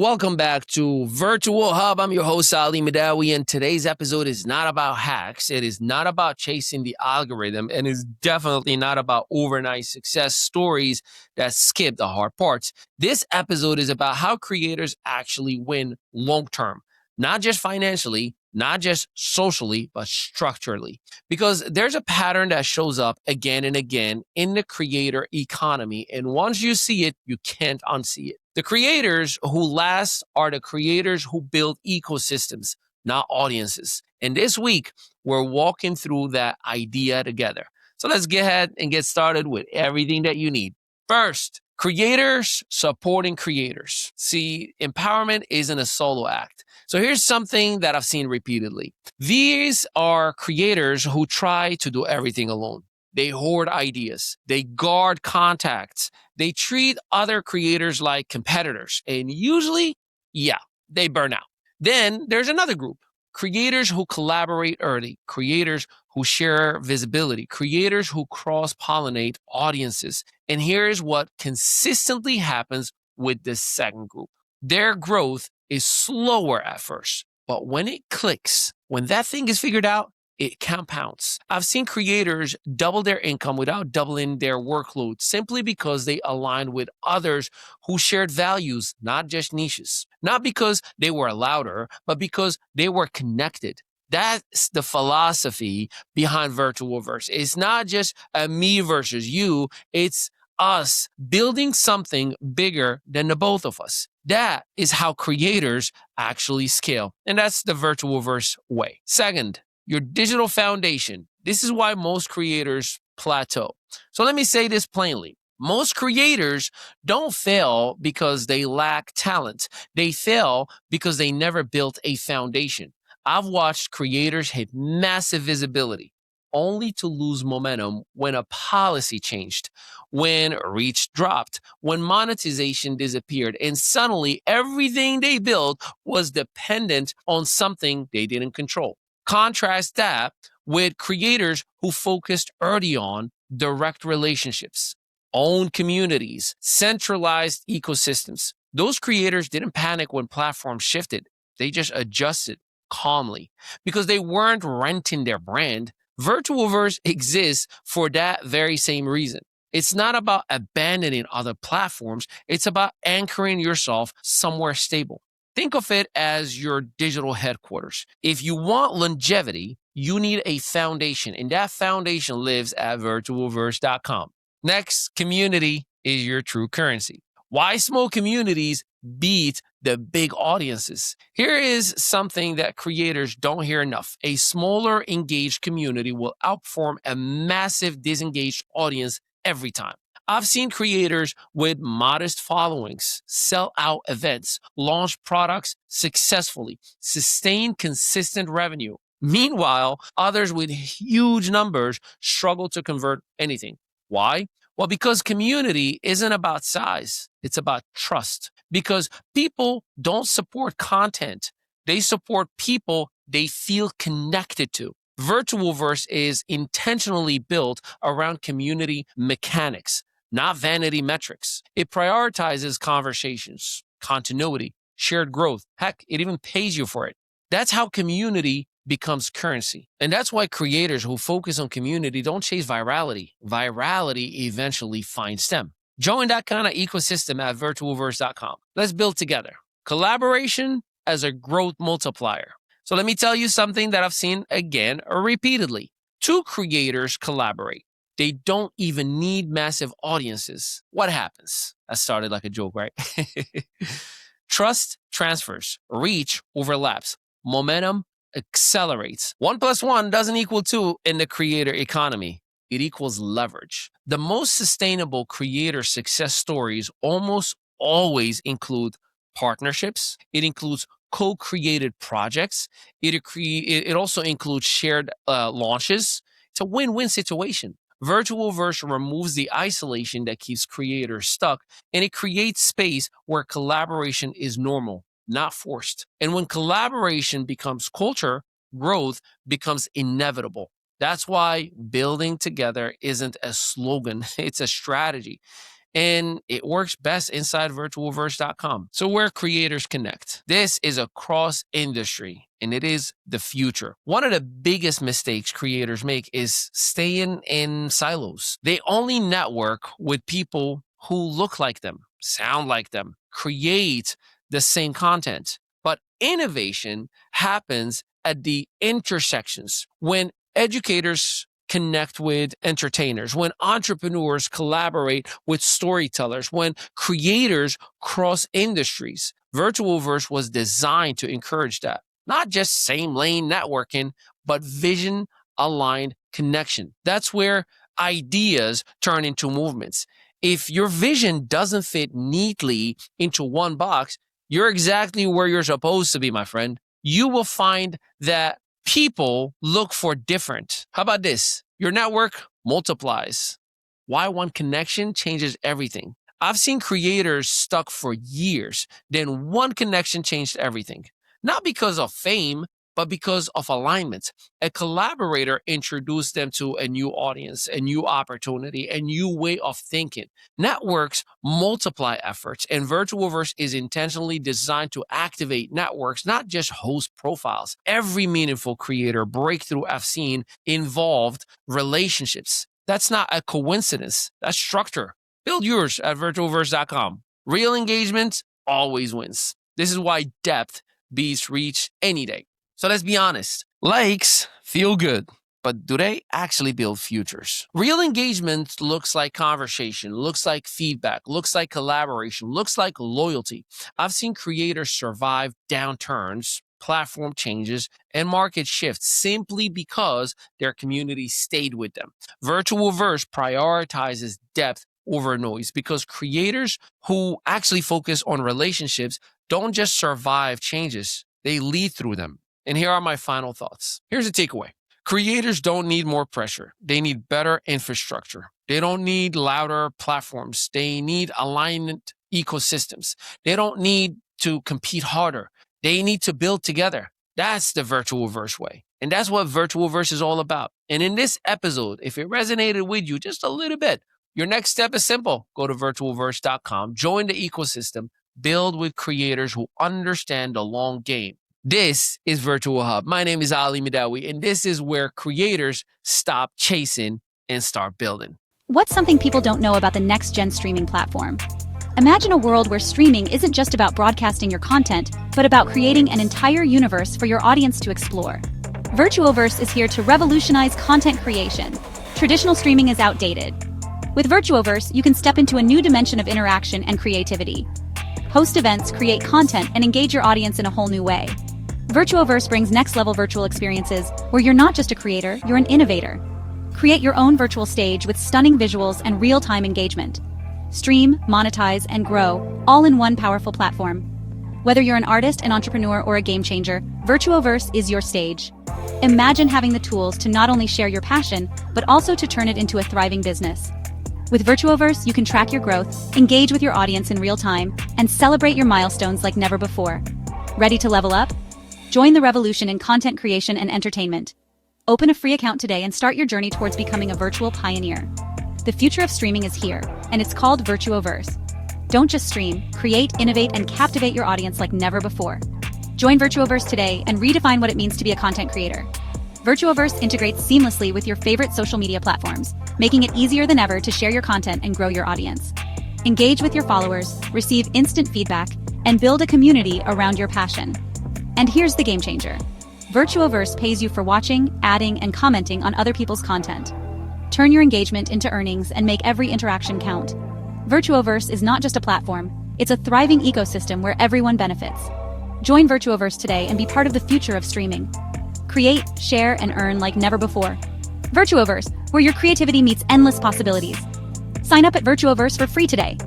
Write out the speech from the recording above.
Welcome back to VirtuoHub. I'm your host, Ali Madawi, and today's episode is not about hacks. It is not about chasing the algorithm, and is definitely not about overnight success stories that skip the hard parts. This episode is about how creators actually win long term, not just financially, not just socially, but structurally. Because there's a pattern that shows up again and again in the creator economy. And once you see it, you can't unsee it. The creators who last are the creators who build ecosystems, not audiences. And this week, we're walking through that idea together. So let's get ahead and get started with everything that you need. First, creators supporting creators. See, empowerment isn't a solo act. So here's something that I've seen repeatedly. These are creators who try to do everything alone. They hoard ideas. They guard contacts. They treat other creators like competitors. And usually, they burn out. Then there's another group. Creators who collaborate early. Creators who share visibility. Creators who cross-pollinate audiences. And here's what consistently happens with this second group. Their growth is slower at first. But when it clicks, when that thing is figured out, it compounds. I've seen creators double their income without doubling their workload simply because they aligned with others who shared values, not just niches. Not because they were louder, but because they were connected. That's the philosophy behind VirtuoVerse. It's not just a me versus you. It's us building something bigger than the both of us. That is how creators actually scale. And that's the VirtuoVerse way. Second, your digital foundation. This is why most creators plateau. So let me say this plainly. Most creators don't fail because they lack talent. They fail because they never built a foundation. I've watched creators hit massive visibility only to lose momentum when a policy changed, when reach dropped, when monetization disappeared, and suddenly everything they built was dependent on something they didn't control. Contrast that with creators who focused early on direct relationships, own communities, centralized ecosystems. Those creators didn't panic when platforms shifted. They just adjusted calmly because they weren't renting their brand. VirtuoVerse exists for that very same reason. It's not about abandoning other platforms. It's about anchoring yourself somewhere stable. Think of it as your digital headquarters. If you want longevity, you need a foundation, and that foundation lives at virtuoverse.com. Next, community is your true currency. Why small communities beat the big audiences? Here is something that creators don't hear enough. A smaller, engaged community will outperform a massive, disengaged audience every time. I've seen creators with modest followings sell out events, launch products successfully, sustain consistent revenue. Meanwhile, others with huge numbers struggle to convert anything. Why? Well, because community isn't about size, it's about trust. Because people don't support content, they support people they feel connected to. VirtuoVerse is intentionally built around community mechanics, not vanity metrics. It prioritizes conversations, continuity, shared growth. Heck, it even pays you for it. That's how community becomes currency. And that's why creators who focus on community don't chase virality. Virality eventually finds them. Join that kind of ecosystem at virtuoverse.com. Let's build together. Collaboration as a growth multiplier. So let me tell you something that I've seen again or repeatedly. Two creators collaborate. They don't even need massive audiences. What happens? That started like a joke, right? Trust transfers. Reach overlaps. Momentum accelerates. 1 + 1 doesn't equal 2 in the creator economy. It equals leverage. The most sustainable creator success stories almost always include partnerships. It includes co-created projects. It also includes shared launches. It's a win-win situation. VirtuoVerse removes the isolation that keeps creators stuck, and it creates space where collaboration is normal, not forced. And when collaboration becomes culture, growth becomes inevitable. That's why building together isn't a slogan, it's a strategy. and it works best inside virtualverse.com. So where creators connect. This is a cross industry and it is the future. One of the biggest mistakes creators make is staying in silos. They only network with people who look like them, sound like them, create the same content. But innovation happens at the intersections when educators connect with entertainers, when entrepreneurs collaborate with storytellers, when creators cross industries. VirtualVerse was designed to encourage that. Not just same lane networking, but vision aligned connection. That's where ideas turn into movements. If your vision doesn't fit neatly into one box, you're exactly where you're supposed to be, my friend. You will find that people look for different. How about this? Your network multiplies. Why one connection changes everything. I've seen creators stuck for years, then one connection changed everything. Not because of fame, but because of alignment. A collaborator introduced them to a new audience, a new opportunity, a new way of thinking. Networks multiply efforts, and VirtualVerse is intentionally designed to activate networks, not just host profiles. Every meaningful creator breakthrough I've seen involved relationships. That's not a coincidence. That's structure. Build yours at virtualverse.com. Real engagement always wins. This is why depth beats reach any day. So let's be honest. Likes feel good, but do they actually build futures? Real engagement looks like conversation, looks like feedback, looks like collaboration, looks like loyalty. I've seen creators survive downturns, platform changes, and market shifts simply because their community stayed with them. VirtualVerse prioritizes depth over noise because creators who actually focus on relationships don't just survive changes, they lead through them. And here are my final thoughts. Here's a takeaway. Creators don't need more pressure. They need better infrastructure. They don't need louder platforms. They need alignment ecosystems. They don't need to compete harder. They need to build together. That's the VirtualVerse way. And that's what VirtualVerse is all about. And in this episode, if it resonated with you just a little bit, your next step is simple. Go to virtualverse.com, join the ecosystem, build with creators who understand the long game. This is VirtuoHub. My name is Ali Midawi, and this is where creators stop chasing and start building. What's something people don't know about the next-gen streaming platform? Imagine a world where streaming isn't just about broadcasting your content, but about creating an entire universe for your audience to explore. VirtuoVerse is here to revolutionize content creation. Traditional streaming is outdated. With VirtuoVerse, you can step into a new dimension of interaction and creativity. Host events, create content, and engage your audience in a whole new way. VirtuoVerse brings next-level virtual experiences where you're not just a creator, you're an innovator. Create your own virtual stage with stunning visuals and real-time engagement. Stream, monetize, and grow, all in one powerful platform. Whether you're an artist, an entrepreneur, or a game changer, VirtuoVerse is your stage. Imagine having the tools to not only share your passion, but also to turn it into a thriving business. With VirtuoVerse, you can track your growth, engage with your audience in real time, and celebrate your milestones like never before. Ready to level up? Join the revolution in content creation and entertainment. Open a free account today and start your journey towards becoming a virtual pioneer. The future of streaming is here, and it's called VirtuoVerse. Don't just stream, create, innovate, and captivate your audience like never before. Join VirtuoVerse today and redefine what it means to be a content creator. VirtuoVerse integrates seamlessly with your favorite social media platforms, making it easier than ever to share your content and grow your audience. Engage with your followers, receive instant feedback, and build a community around your passion. And here's the game changer. VirtuoVerse pays you for watching, adding, and commenting on other people's content. Turn your engagement into earnings and make every interaction count. VirtuoVerse is not just a platform, it's a thriving ecosystem where everyone benefits. Join VirtuoVerse today and be part of the future of streaming. Create, share, and earn like never before. VirtuoVerse, where your creativity meets endless possibilities. Sign up at VirtuoVerse for free today.